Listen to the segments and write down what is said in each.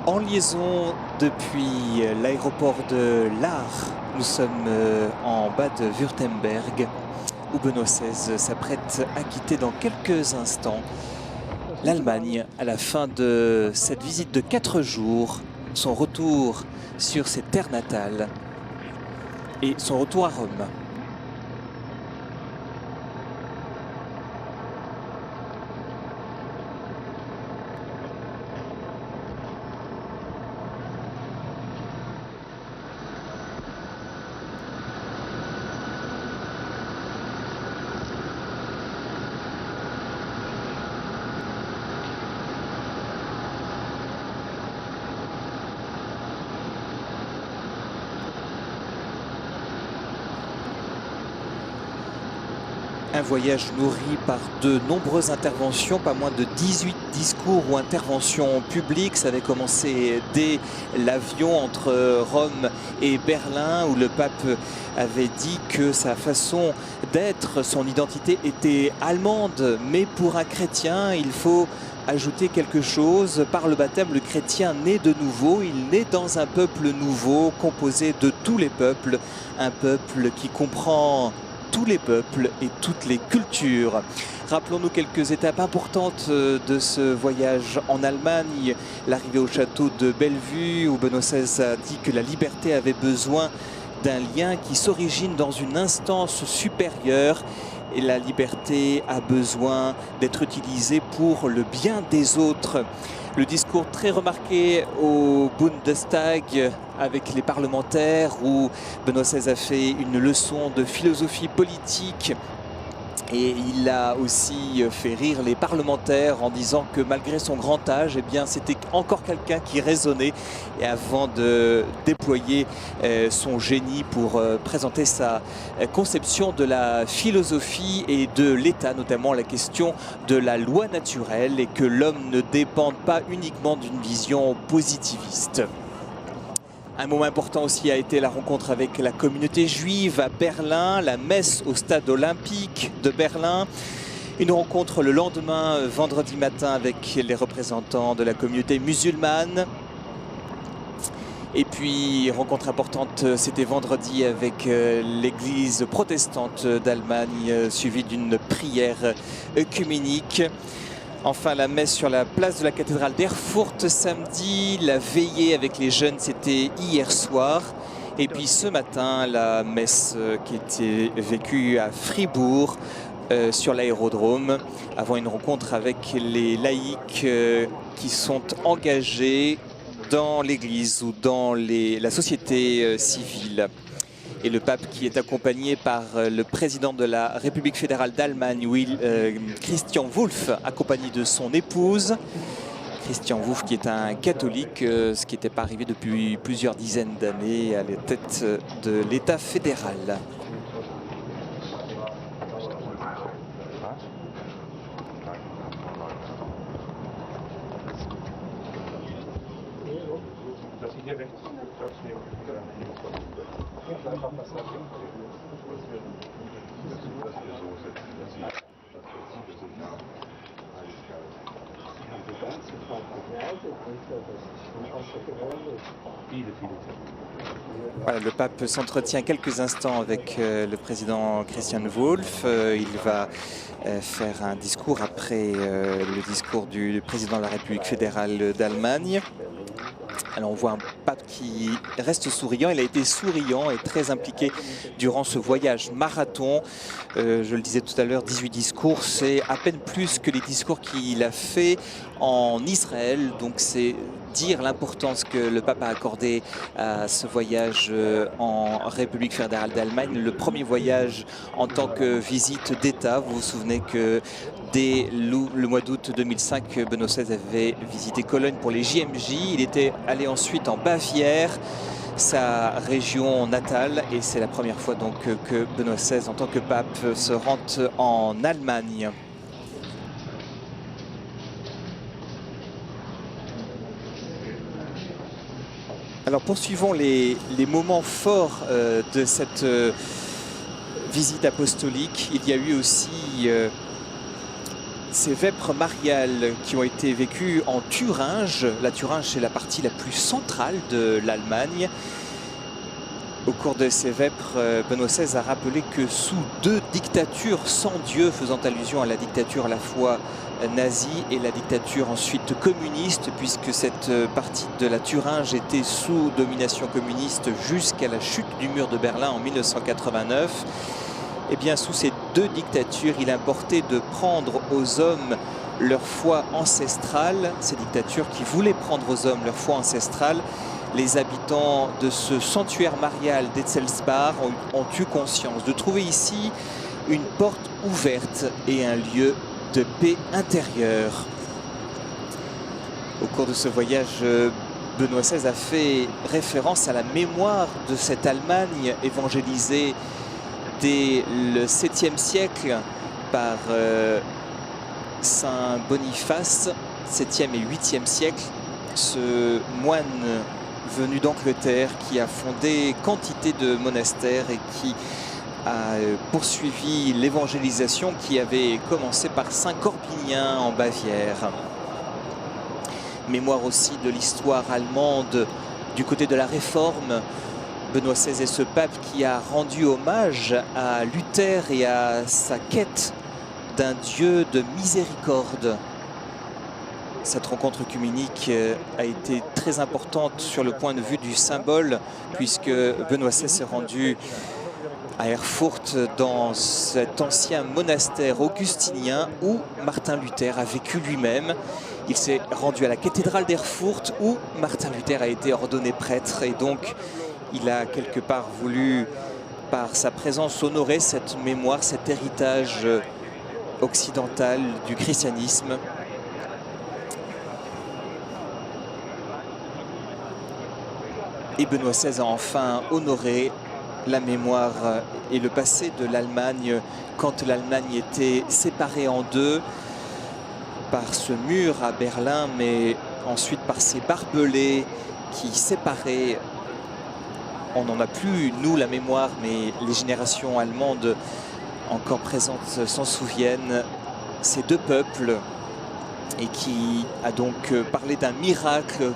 En liaison depuis l'aéroport de Lahr, nous sommes en bas de Württemberg, où Benoît XVI s'apprête à quitter dans quelques instants l'Allemagne à la fin de cette visite de 4 jours, son retour sur ses terres natales et son retour à Rome. Un voyage nourri par de nombreuses interventions, pas moins de 18 discours ou interventions publiques. Ça avait commencé dès l'avion entre Rome et Berlin, où le pape avait dit que sa façon d'être, son identité était allemande. Mais pour un chrétien, il faut ajouter quelque chose. Par le baptême, le chrétien naît de nouveau. Il naît dans un peuple nouveau, composé de tous les peuples. Un peuple qui comprend tous les peuples et toutes les cultures. Rappelons-nous quelques étapes importantes de ce voyage en Allemagne. L'arrivée au château de Bellevue, où Benoît XVI a dit que la liberté avait besoin d'un lien qui s'origine dans une instance supérieure. Et la liberté a besoin d'être utilisée pour le bien des autres. Le discours très remarqué au Bundestag avec les parlementaires, où Benoît XVI a fait une leçon de philosophie politique. Et il a aussi fait rire les parlementaires en disant que malgré son grand âge, eh bien, c'était encore quelqu'un qui raisonnait. Et avant de déployer son génie pour présenter sa conception de la philosophie et de l'État, notamment la question de la loi naturelle, et que l'homme ne dépende pas uniquement d'une vision positiviste. Un moment important aussi a été la rencontre avec la communauté juive à Berlin, la messe au stade olympique de Berlin. Une rencontre le lendemain, vendredi matin, avec les représentants de la communauté musulmane. Et puis, rencontre importante, c'était vendredi avec l'église protestante d'Allemagne, suivie d'une prière œcuménique. Enfin, la messe sur la place de la cathédrale d'Erfurt samedi. La veillée avec les jeunes, c'était hier soir. Et puis ce matin, la messe qui était vécue à Fribourg, sur l'aérodrome, avant une rencontre avec les laïcs qui sont engagés dans l'église ou dans la société civile. Et le pape qui est accompagné par le président de la République fédérale d'Allemagne, Christian Wulff, accompagné de son épouse. Christian Wulff qui est un catholique, ce qui n'était pas arrivé depuis plusieurs dizaines d'années à la tête de l'État fédéral. Voilà, le pape s'entretient quelques instants avec le président Christian Wulff. Il va faire un discours après le discours du président de la République fédérale d'Allemagne. Alors on voit un pape qui reste souriant. Il a été souriant et très impliqué durant ce voyage marathon. Je le disais tout à l'heure, 18 discours, c'est à peine plus que les discours qu'il a fait en Israël. Donc c'est dire l'importance que le pape a accordée à ce voyage en République fédérale d'Allemagne. Le premier voyage en tant que visite d'État. Vous vous souvenez que dès le mois d'août 2005, Benoît XVI avait visité Cologne pour les JMJ. Il était allé ensuite en Bavière, sa région natale, et c'est la première fois donc que Benoît XVI, en tant que pape, se rend en Allemagne. Alors poursuivons les moments forts de cette visite apostolique. Il y a eu aussi ces vêpres mariales qui ont été vécues en Thuringe. La Thuringe, c'est la partie la plus centrale de l'Allemagne. Au cours de ces vêpres, Benoît XVI a rappelé que sous 2 dictatures sans Dieu, faisant allusion à la dictature à la fois nazie et la dictature ensuite communiste, puisque cette partie de la Thuringe était sous domination communiste jusqu'à la chute du mur de Berlin en 1989. Et bien sous ces 2 dictatures, il importait de prendre aux hommes leur foi ancestrale, ces dictatures qui voulaient prendre aux hommes leur foi ancestrale. Les habitants de ce sanctuaire marial d'Etzelsbach ont eu conscience de trouver ici une porte ouverte et un lieu de paix intérieure. Au cours de ce voyage, Benoît XVI a fait référence à la mémoire de cette Allemagne évangélisée dès le 7e siècle par Saint Boniface, 7e et 8e siècle, ce moine venu d'Angleterre qui a fondé quantité de monastères et qui a poursuivi l'évangélisation qui avait commencé par Saint Corbinien en Bavière. Mémoire aussi de l'histoire allemande du côté de la Réforme. Benoît XVI est ce pape qui a rendu hommage à Luther et à sa quête d'un Dieu de miséricorde. Cette rencontre œcuménique a été très importante sur le point de vue du symbole, puisque Benoît XVI s'est rendu à Erfurt dans cet ancien monastère augustinien où Martin Luther a vécu lui-même. Il s'est rendu à la cathédrale d'Erfurt où Martin Luther a été ordonné prêtre, et donc il a quelque part voulu, par sa présence, honorer cette mémoire, cet héritage occidental du christianisme. Et Benoît XVI a enfin honoré la mémoire et le passé de l'Allemagne quand l'Allemagne était séparée en 2 par ce mur à Berlin, mais ensuite par ces barbelés qui séparaient. On n'en a plus, nous, la mémoire, mais les générations allemandes encore présentes s'en souviennent. Ces 2 peuples, et qui a donc parlé d'un miracle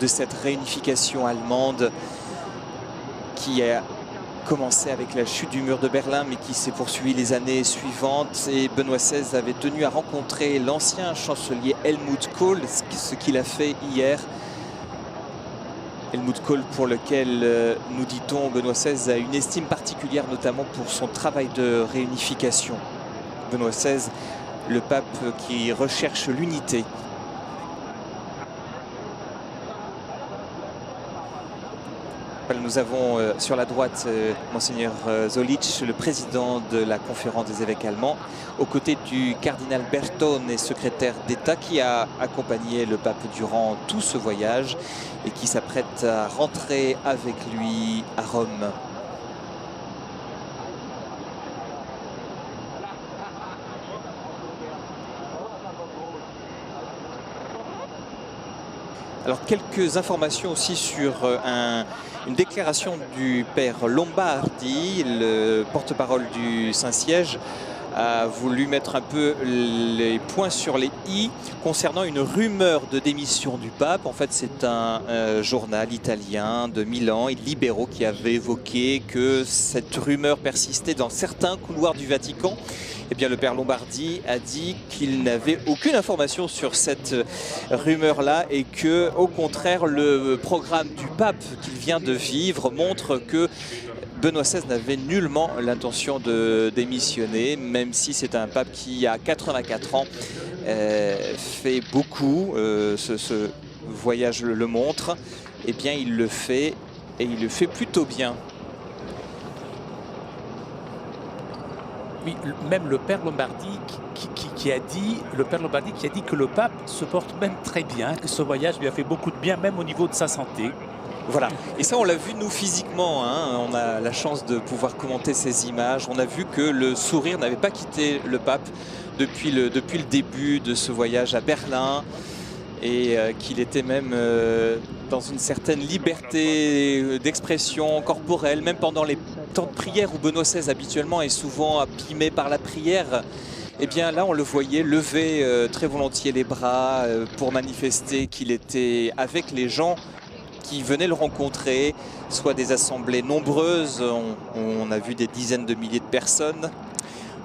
de cette réunification allemande qui a commencé avec la chute du mur de Berlin, mais qui s'est poursuivie les années suivantes. Et Benoît XVI avait tenu à rencontrer l'ancien chancelier Helmut Kohl, ce qu'il a fait hier. Helmut Kohl, pour lequel, nous dit-on, Benoît XVI a une estime particulière, notamment pour son travail de réunification. Benoît XVI, le pape qui recherche l'unité. Nous avons sur la droite Monseigneur Zollitsch, le président de la conférence des évêques allemands, aux côtés du cardinal Bertone, secrétaire d'État, qui a accompagné le pape durant tout ce voyage et qui s'apprête à rentrer avec lui à Rome. Alors, quelques informations aussi sur une déclaration du père Lombardi, le porte-parole du Saint-Siège, a voulu mettre un peu les points sur les i concernant une rumeur de démission du pape. En fait, c'est un journal italien de Milan, Il Libero, qui avait évoqué que cette rumeur persistait dans certains couloirs du Vatican. Eh bien, le père Lombardi a dit qu'il n'avait aucune information sur cette rumeur-là et que, au contraire, le programme du pape qu'il vient de vivre montre que Benoît XVI n'avait nullement l'intention de démissionner, même si c'est un pape qui, à 84 ans, fait beaucoup. Ce voyage le montre. Eh bien, il le fait, et il le fait plutôt bien. Oui, même le père Lombardi qui a dit que le pape se porte même très bien, que ce voyage lui a fait beaucoup de bien, même au niveau de sa santé. Voilà, et ça on l'a vu nous physiquement, hein. On a la chance de pouvoir commenter ces images. On a vu que le sourire n'avait pas quitté le pape depuis le début de ce voyage à Berlin, et qu'il était même dans une certaine liberté d'expression corporelle, même pendant les temps de prière où Benoît XVI habituellement est souvent abîmé par la prière. Eh bien là, on le voyait lever très volontiers les bras pour manifester qu'il était avec les gens qui venaient le rencontrer, soit des assemblées nombreuses, on a vu des dizaines de milliers de personnes.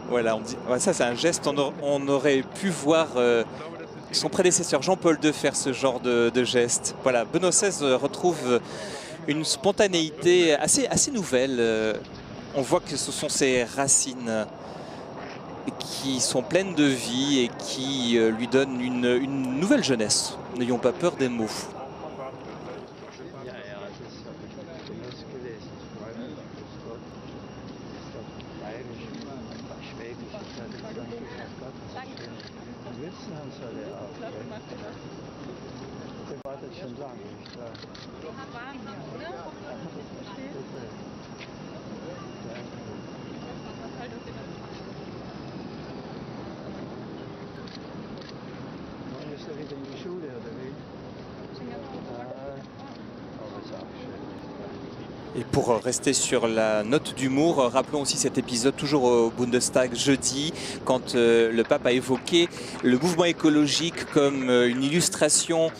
Voilà, ça c'est un geste, on aurait pu voir son prédécesseur Jean-Paul II faire ce genre de geste. Voilà, Benoît XVI retrouve une spontanéité assez nouvelle. On voit que ce sont ses racines qui sont pleines de vie et qui lui donnent une nouvelle jeunesse. N'ayons pas peur des mots. Et pour rester sur la note d'humour, rappelons aussi cet épisode toujours au Bundestag jeudi, quand le pape a évoqué le mouvement écologique comme une illustration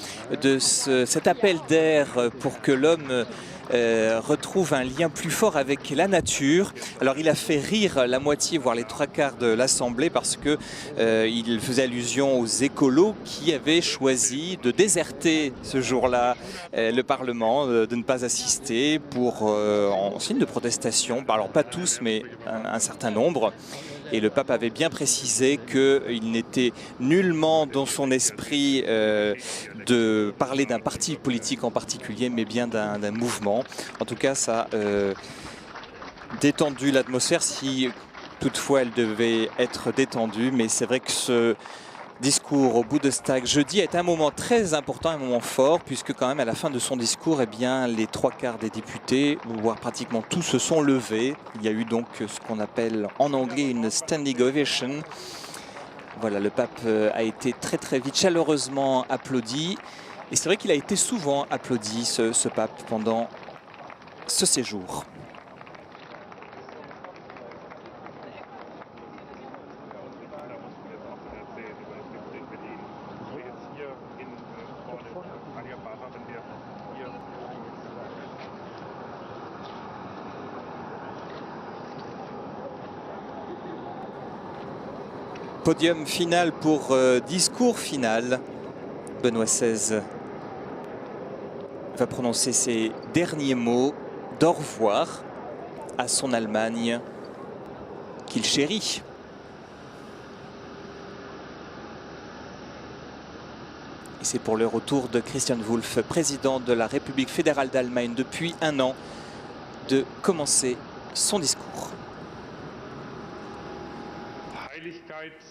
de cet appel d'air pour que l'homme retrouve un lien plus fort avec la nature. Alors il a fait rire la moitié, voire les trois quarts de l'Assemblée parce que il faisait allusion aux écolos qui avaient choisi de déserter ce jour-là le Parlement, de ne pas assister en signe de protestation. Alors pas tous, mais un certain nombre. Et le pape avait bien précisé qu'il n'était nullement dans son esprit de parler d'un parti politique en particulier, mais bien d'un mouvement. En tout cas, ça a détendu l'atmosphère, si toutefois elle devait être détendue. Mais c'est vrai que ce discours au Bundestag jeudi est un moment très important, un moment fort, puisque quand même à la fin de son discours, eh bien, les trois quarts des députés, voire pratiquement tous, se sont levés. Il y a eu donc ce qu'on appelle en anglais une standing ovation. Voilà, le pape a été très vite chaleureusement applaudi. Et c'est vrai qu'il a été souvent applaudi, ce pape, pendant ce séjour. Podium final pour discours final. Benoît XVI va prononcer ses derniers mots d'au revoir à son Allemagne qu'il chérit. Et c'est pour le retour de Christian Wulff, président de la République fédérale d'Allemagne depuis un an, de commencer son discours. Heiligkeit,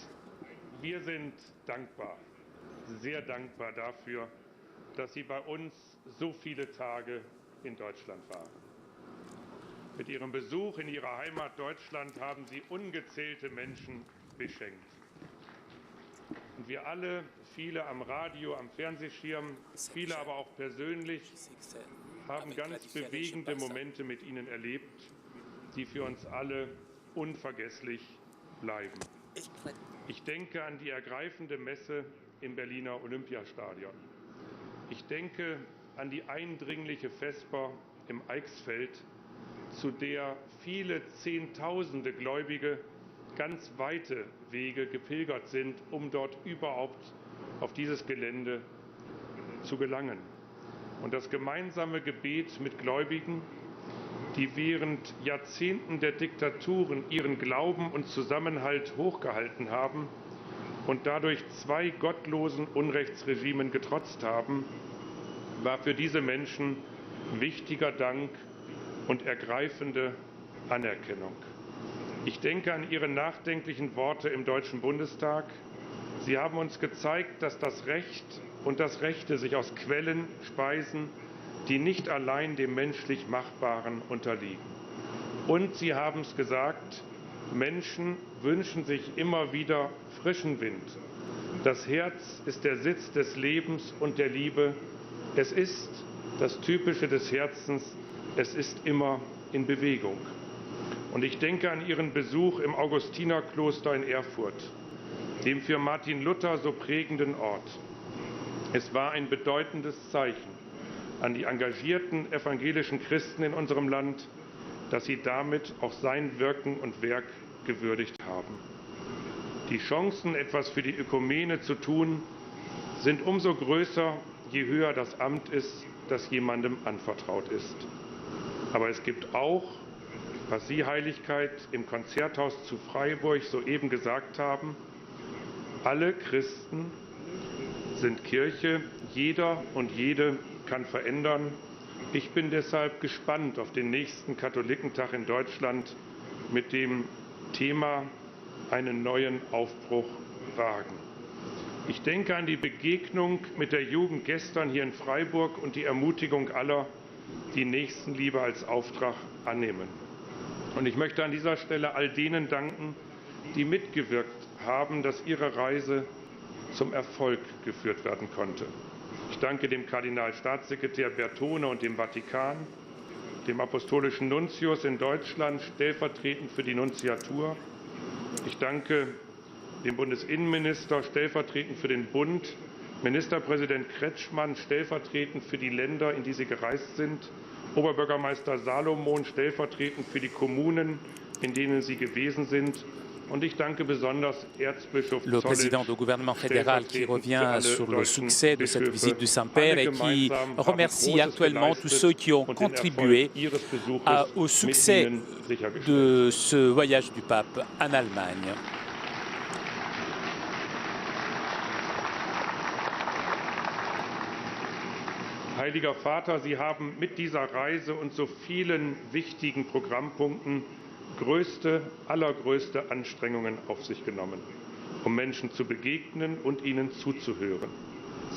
wir sind dankbar, sehr dankbar dafür, dass Sie bei uns so viele Tage in Deutschland waren. Mit Ihrem Besuch in Ihrer Heimat Deutschland haben Sie ungezählte Menschen beschenkt. Und wir alle, viele am Radio, am Fernsehschirm, viele aber auch persönlich, haben ganz bewegende Momente mit Ihnen erlebt, die für uns alle unvergesslich bleiben. Ich denke an die ergreifende Messe im Berliner Olympiastadion. Ich denke an die eindringliche Vesper im Eichsfeld, zu der viele Zehntausende Gläubige ganz weite Wege gepilgert sind, um dort überhaupt auf dieses Gelände zu gelangen. Und das gemeinsame Gebet mit Gläubigen, die während Jahrzehnten der Diktaturen ihren Glauben und Zusammenhalt hochgehalten haben und dadurch zwei gottlosen Unrechtsregimen getrotzt haben, war für diese Menschen wichtiger Dank und ergreifende Anerkennung. Ich denke an Ihre nachdenklichen Worte im Deutschen Bundestag. Sie haben uns gezeigt, dass das Recht und das Rechte sich aus Quellen speisen, die nicht allein dem menschlich Machbaren unterliegen. Und Sie haben es gesagt, Menschen wünschen sich immer wieder frischen Wind. Das Herz ist der Sitz des Lebens und der Liebe. Es ist das Typische des Herzens, es ist immer in Bewegung. Und ich denke an Ihren Besuch im Augustinerkloster in Erfurt. dem für Martin Luther so prägenden Ort. Es war ein bedeutendes Zeichen an die engagierten evangelischen Christen in unserem Land, dass sie damit auch sein Wirken und Werk gewürdigt haben. Die Chancen, etwas für die Ökumene zu tun, sind umso größer, je höher das Amt ist, das jemandem anvertraut ist. Aber es gibt auch, was Sie, Heiligkeit, im Konzerthaus zu Freiburg soeben gesagt haben, alle Christen sind Kirche, jeder und jede kann verändern. Ich bin deshalb gespannt auf den nächsten Katholikentag in Deutschland mit dem Thema einen neuen Aufbruch wagen. Ich denke an die Begegnung mit der Jugend gestern hier in Freiburg und die Ermutigung aller, die Nächstenliebe als Auftrag annehmen. Und ich möchte an dieser Stelle all denen danken, die mitgewirkt haben, dass ihre Reise zum Erfolg geführt werden konnte. Ich danke dem Kardinalstaatssekretär Bertone und dem Vatikan, dem Apostolischen Nuntius in Deutschland stellvertretend für die Nunziatur. Ich danke dem Bundesinnenminister stellvertretend für den Bund, Ministerpräsident Kretschmann stellvertretend für die Länder, in die sie gereist sind, Oberbürgermeister Salomon stellvertretend für die Kommunen, in denen sie gewesen sind. Und ich danke besonders Erzbischof Le président du gouvernement fédéral qui revient sur le succès de cette visite du Saint-Père et qui remercie actuellement tous ceux qui ont contribué au succès de ce voyage du pape en Allemagne. Heiliger Vater, Sie haben mit dieser Reise und so vielen wichtigen Programmpunkten allergrößte Anstrengungen auf sich genommen, um Menschen zu begegnen und ihnen zuzuhören.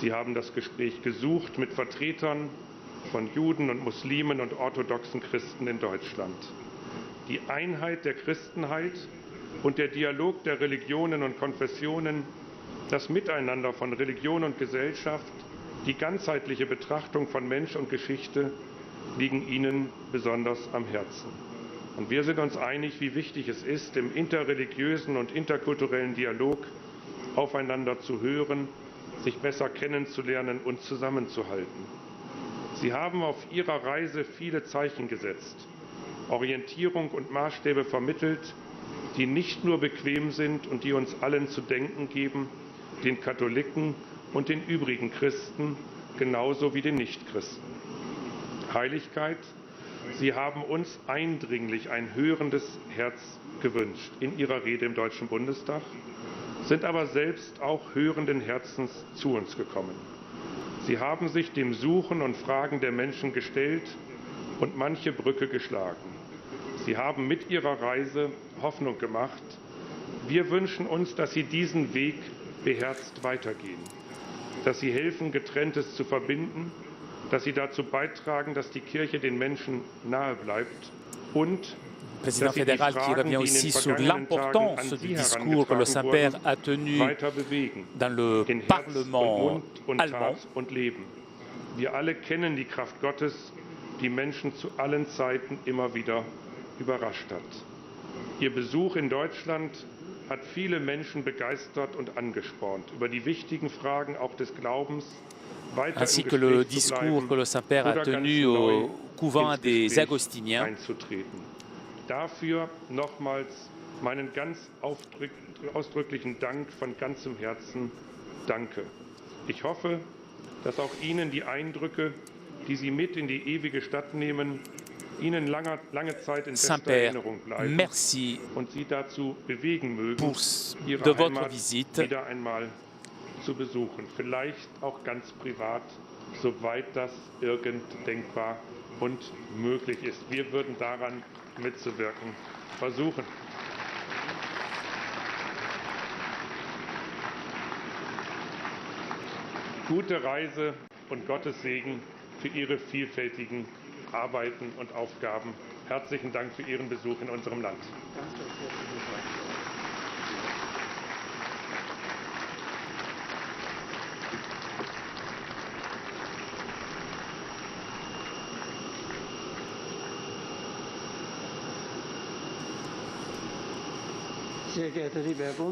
Sie haben das Gespräch gesucht mit Vertretern von Juden und Muslimen und orthodoxen Christen in Deutschland. Die Einheit der Christenheit und der Dialog der Religionen und Konfessionen, das Miteinander von Religion und Gesellschaft, die ganzheitliche Betrachtung von Mensch und Geschichte liegen Ihnen besonders am Herzen. Und wir sind uns einig, wie wichtig es ist, im interreligiösen und interkulturellen Dialog aufeinander zu hören, sich besser kennenzulernen und zusammenzuhalten. Sie haben auf Ihrer Reise viele Zeichen gesetzt, Orientierung und Maßstäbe vermittelt, die nicht nur bequem sind und die uns allen zu denken geben, den Katholiken und den übrigen Christen, genauso wie den Nichtchristen. Heiligkeit, Sie haben uns eindringlich ein hörendes Herz gewünscht in Ihrer Rede im Deutschen Bundestag, sind aber selbst auch hörenden Herzens zu uns gekommen. Sie haben sich dem Suchen und Fragen der Menschen gestellt und manche Brücke geschlagen. Sie haben mit Ihrer Reise Hoffnung gemacht. Wir wünschen uns, dass Sie diesen Weg beherzt weitergehen, dass Sie helfen, Getrenntes zu verbinden, dass Sie dazu beitragen, dass die Kirche den Menschen nahe bleibt und Président fédéral qui revient aussi sur l'importance du discours que le Saint-Père a tenu dans le Parlement allemand. Und leben. Wir alle kennen die Kraft Gottes, die Menschen zu allen Zeiten immer wieder überrascht hat. Ihr Besuch in Deutschland hat viele Menschen begeistert und angespornt, über die wichtigen Fragen auch des Glaubens weiter ainsi que le discours que le Saint-Père a tenu au couvent des Agostiniens. Dafür nochmals meinen ganz ausdrücklichen Dank von ganzem Herzen. Danke. Ich hoffe, dass auch Ihnen die Eindrücke, die Sie mit in die ewige Stadt nehmen, Ihnen lange Zeit in bester Erinnerung bleiben merci und Sie dazu bewegen mögen, Ihre Heimat wieder einmal zu besuchen. Vielleicht auch ganz privat, soweit das irgend denkbar und möglich ist. Wir würden daran mitzuwirken versuchen. Gute Reise und Gottes Segen für Ihre vielfältigen Arbeiten und Aufgaben. Herzlichen Dank für Ihren Besuch in unserem Land.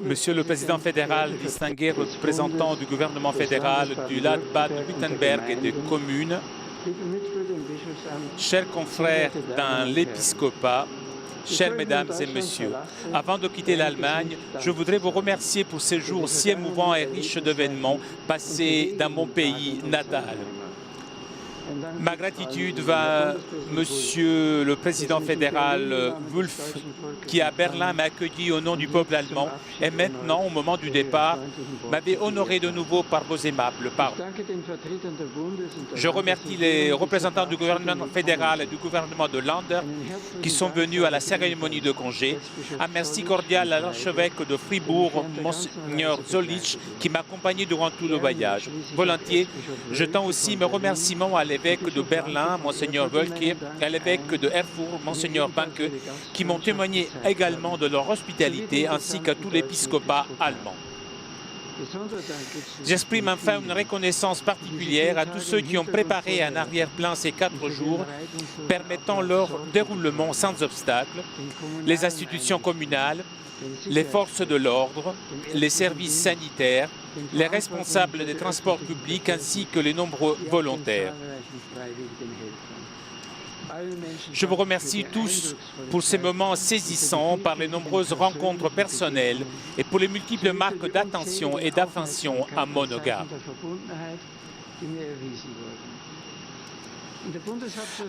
Monsieur le Président fédéral, distingué représentant du gouvernement fédéral du Land Baden-Württemberg et des communes, chers confrères dans l'épiscopat, chères mesdames et messieurs, avant de quitter l'Allemagne, je voudrais vous remercier pour ces jours si émouvants et riches d'événements passés dans mon pays natal. Ma gratitude va à Monsieur le Président fédéral Wulff, qui à Berlin m'a accueilli au nom du peuple allemand et maintenant, au moment du départ, m'avait honoré de nouveau par vos aimables paroles. Je remercie les représentants du gouvernement fédéral et du gouvernement de Länder qui sont venus à la cérémonie de congé. Un merci cordial à l'archevêque de Fribourg, Monseigneur Zolich, qui m'a accompagné durant tout le voyage. Volontiers, je tends aussi mes remerciements à l'évêque de Berlin, Monseigneur Wölke, et à l'évêque de Erfurt, Monseigneur Banke, qui m'ont témoigné également de leur hospitalité, ainsi qu'à tout l'épiscopat allemand. J'exprime enfin une reconnaissance particulière à tous ceux qui ont préparé en arrière-plan ces 4 jours, permettant leur déroulement sans obstacle, les institutions communales, les forces de l'ordre, les services sanitaires, les responsables des transports publics ainsi que les nombreux volontaires. Je vous remercie tous pour ces moments saisissants, par les nombreuses rencontres personnelles et pour les multiples marques d'attention et d'affection à mon égard.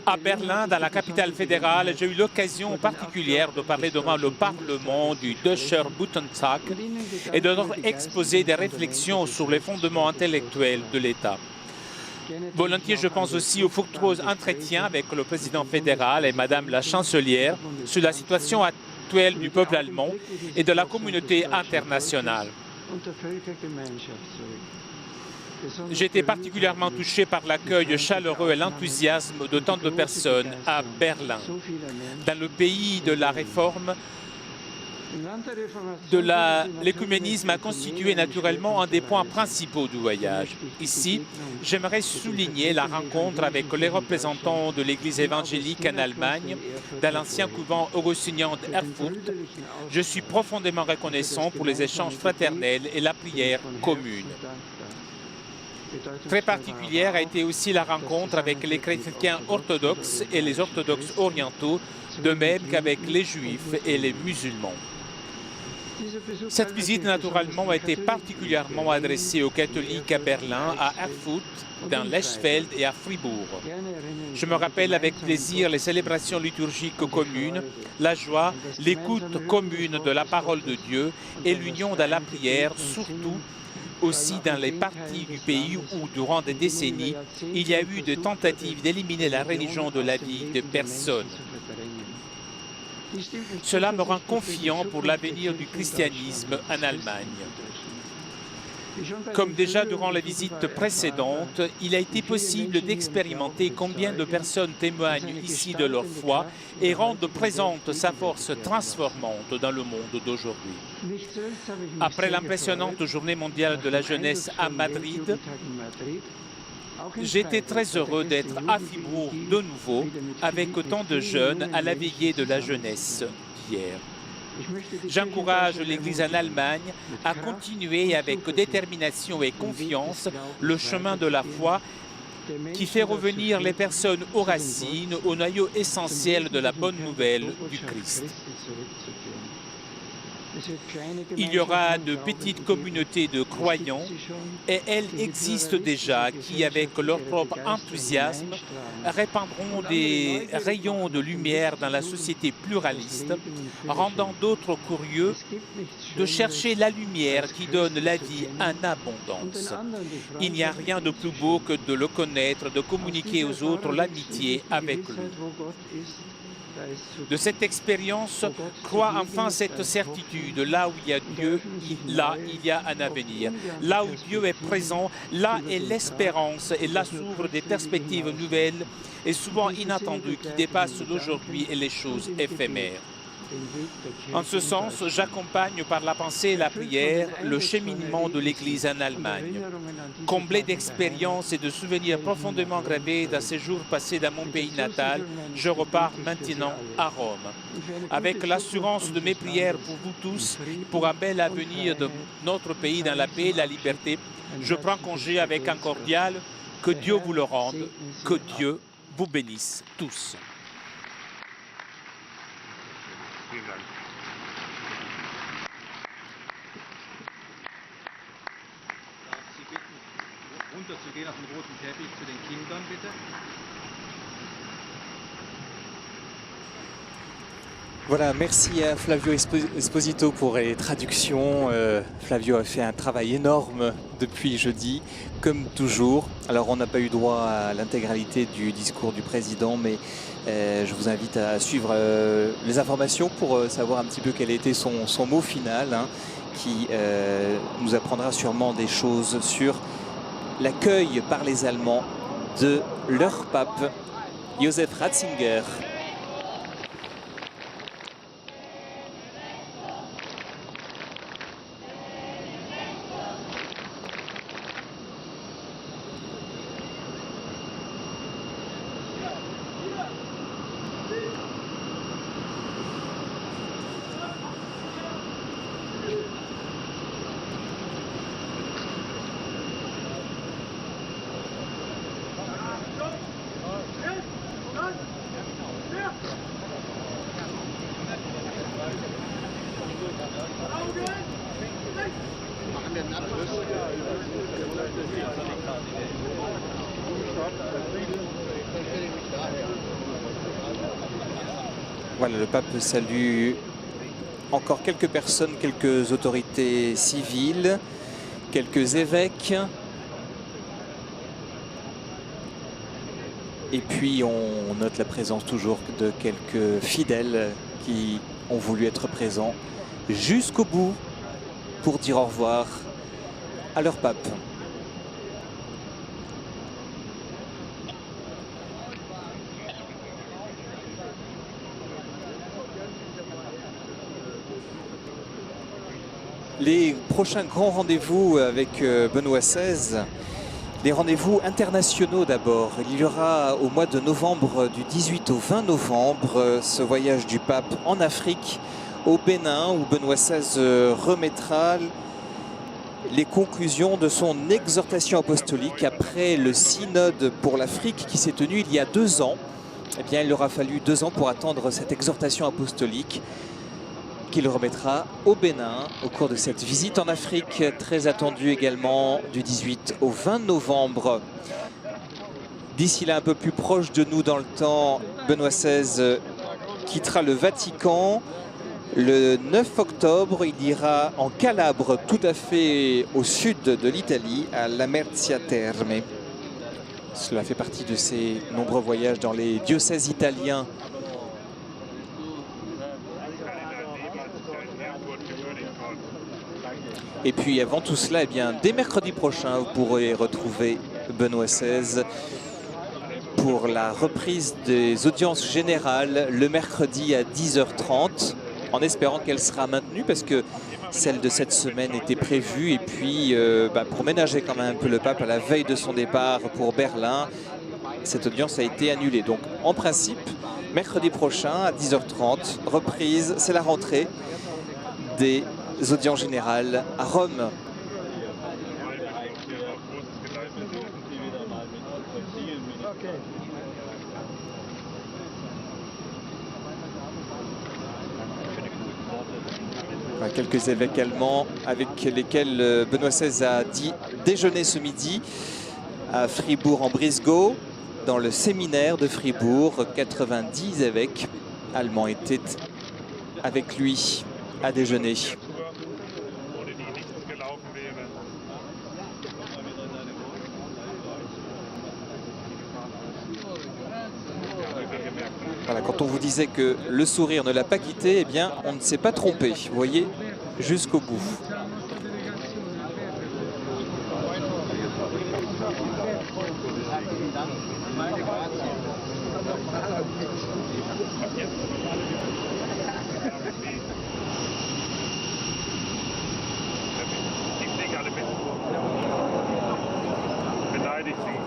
À Berlin, dans la capitale fédérale, j'ai eu l'occasion particulière de parler devant le Parlement du Deutscher Bundestag et de leur exposer des réflexions sur les fondements intellectuels de l'État. Volontiers, je pense aussi aux fructueux entretiens avec le président fédéral et Madame la chancelière sur la situation actuelle du peuple allemand et de la communauté internationale. J'ai été particulièrement touché par l'accueil chaleureux et l'enthousiasme de tant de personnes à Berlin. Dans le pays de la réforme, l'écuménisme a constitué naturellement un des points principaux du voyage. Ici, j'aimerais souligner la rencontre avec les représentants de l'Église évangélique en Allemagne, dans l'ancien couvent augustinien d'Erfurt. Je suis profondément reconnaissant pour les échanges fraternels et la prière commune. Très particulière a été aussi la rencontre avec les chrétiens orthodoxes et les orthodoxes orientaux, de même qu'avec les juifs et les musulmans. Cette visite, naturellement, a été particulièrement adressée aux catholiques à Berlin, à Erfurt, dans l'Eschfeld et à Fribourg. Je me rappelle avec plaisir les célébrations liturgiques communes, la joie, l'écoute commune de la parole de Dieu et l'union dans la prière, surtout aussi dans les parties du pays où, durant des décennies, il y a eu des tentatives d'éliminer la religion de la vie de personnes. Cela me rend confiant pour l'avenir du christianisme en Allemagne. Comme déjà durant les visites précédentes, il a été possible d'expérimenter combien de personnes témoignent ici de leur foi et rendent présente sa force transformante dans le monde d'aujourd'hui. Après l'impressionnante Journée mondiale de la jeunesse à Madrid, j'étais très heureux d'être à Fribourg de nouveau avec autant de jeunes à la veillée de la jeunesse d'hier. J'encourage l'Église en Allemagne à continuer avec détermination et confiance le chemin de la foi qui fait revenir les personnes aux racines, au noyau essentiel de la bonne nouvelle du Christ. Il y aura de petites communautés de croyants et elles existent déjà qui, avec leur propre enthousiasme, répandront des rayons de lumière dans la société pluraliste, rendant d'autres curieux de chercher la lumière qui donne la vie en abondance. Il n'y a rien de plus beau que de le connaître, de communiquer aux autres l'amitié avec lui. De cette expérience, crois enfin cette certitude. Là où il y a Dieu, là il y a un avenir. Là où Dieu est présent, là est l'espérance et là s'ouvrent des perspectives nouvelles et souvent inattendues qui dépassent l'aujourd'hui et les choses éphémères. En ce sens, j'accompagne par la pensée et la prière le cheminement de l'Église en Allemagne. Comblé d'expériences et de souvenirs profondément gravés d'un séjour passé dans mon pays natal, je repars maintenant à Rome. Avec l'assurance de mes prières pour vous tous, pour un bel avenir de notre pays dans la paix et la liberté, je prends congé avec un cordial « Que Dieu vous le rende, que Dieu vous bénisse tous ». Runterzugehen auf den roten Teppich zu den Kindern, bitte. Voilà, merci à Flavio Esposito pour les traductions. Flavio a fait un travail énorme depuis jeudi, comme toujours. Alors, on n'a pas eu droit à l'intégralité du discours du président, mais je vous invite à suivre les informations pour savoir un petit peu quel était son mot final, hein, qui nous apprendra sûrement des choses sur l'accueil par les Allemands de leur pape, Joseph Ratzinger. Voilà, le pape salue encore quelques personnes, quelques autorités civiles, quelques évêques. Et puis on note la présence toujours de quelques fidèles qui ont voulu être présents jusqu'au bout pour dire au revoir à leur pape. Les prochains grands rendez-vous avec Benoît XVI, les rendez-vous internationaux d'abord. Il y aura au mois de novembre, du 18 au 20 novembre, ce voyage du pape en Afrique, au Bénin, où Benoît XVI remettra les conclusions de son exhortation apostolique après le synode pour l'Afrique qui s'est tenu il y a 2 ans. Eh bien, il aura fallu 2 ans pour attendre cette exhortation apostolique qu'il remettra au Bénin au cours de cette visite en Afrique, très attendue également du 18 au 20 novembre. D'ici là, un peu plus proche de nous dans le temps, Benoît XVI quittera le Vatican. Le 9 octobre, il ira en Calabre, tout à fait au sud de l'Italie, à Lamezia Terme. Cela fait partie de ses nombreux voyages dans les diocèses italiens. Et puis avant tout cela, eh bien, dès mercredi prochain, vous pourrez retrouver Benoît XVI pour la reprise des audiences générales le mercredi à 10h30, en espérant qu'elle sera maintenue parce que celle de cette semaine était prévue. Et puis pour ménager quand même un peu le pape à la veille de son départ pour Berlin, cette audience a été annulée. Donc en principe, mercredi prochain à 10h30, reprise, c'est la rentrée des audiences générales à Rome. Quelques évêques allemands avec lesquels Benoît XVI a dit déjeuner ce midi à Fribourg-en-Brisgau, dans le séminaire de Fribourg. 90 évêques allemands étaient avec lui à déjeuner. Voilà, quand on vous disait que le sourire ne l'a pas quitté, eh bien, on ne s'est pas trompé. Vous voyez, jusqu'au bout. Die fliegen alle mit. Beneide ich Sie.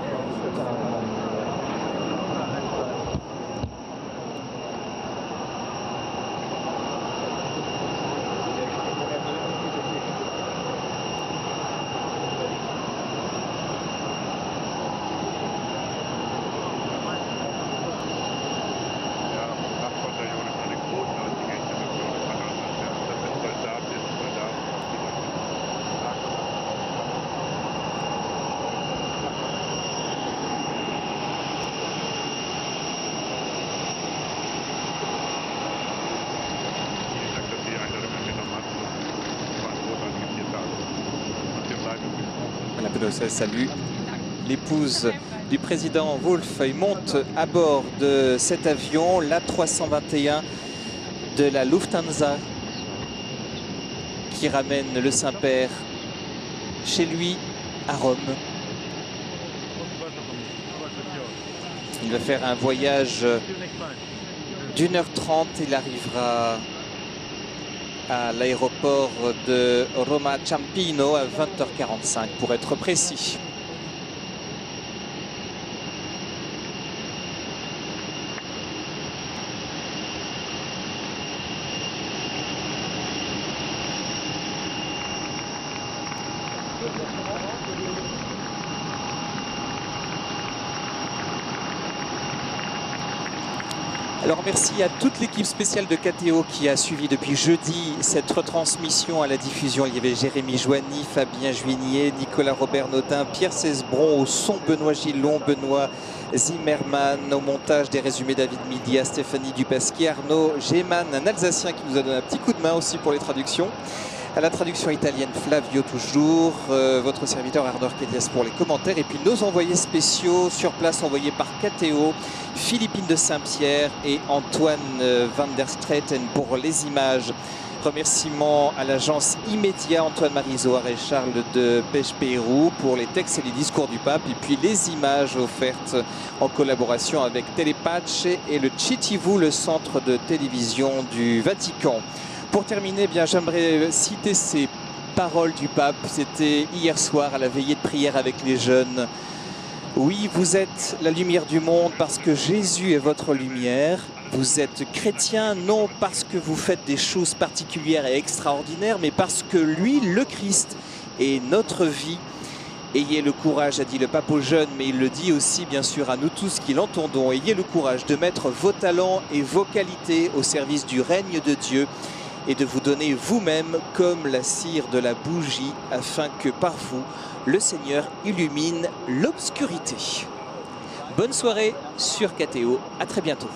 La salue l'épouse du président Wolf. Il monte à bord de cet avion, l'A321 de la Lufthansa, qui ramène le Saint-Père chez lui à Rome. Il va faire un voyage d'1h30. Il arrivera à l'aéroport de Roma Ciampino à 20h45 pour être précis. Alors merci à toute l'équipe spéciale de KTO qui a suivi depuis jeudi cette retransmission à la diffusion. Il y avait Jérémy Joigny, Fabien Juignier, Nicolas Robert Notin, Pierre Cesbron, au son Benoît Gillon, Benoît Zimmermann, au montage des résumés David Midia, Stéphanie Dupasquier, Arnaud Géman, un Alsacien qui nous a donné un petit coup de main aussi pour les traductions. À la traduction italienne, Flavio toujours, votre serviteur Ardor Kedias pour les commentaires. Et puis nos envoyés spéciaux sur place envoyés par KTO, Philippine de Saint-Pierre et Antoine van der Streten pour les images. Remerciements à l'agence Immédia, Antoine-Marie Zohar et Charles de Pêche-Pérou pour les textes et les discours du pape. Et puis les images offertes en collaboration avec Telepatch et le CiTV, le centre de télévision du Vatican. Pour terminer, bien, j'aimerais citer ces paroles du pape. C'était hier soir à la veillée de prière avec les jeunes. Oui, vous êtes la lumière du monde parce que Jésus est votre lumière. Vous êtes chrétien non parce que vous faites des choses particulières et extraordinaires, mais parce que lui, le Christ, est notre vie. Ayez le courage, a dit le pape aux jeunes, mais il le dit aussi bien sûr à nous tous qui l'entendons. Ayez le courage de mettre vos talents et vos qualités au service du règne de Dieu et de vous donner vous-même comme la cire de la bougie afin que par vous, le Seigneur illumine l'obscurité. Bonne soirée sur KTO, à très bientôt.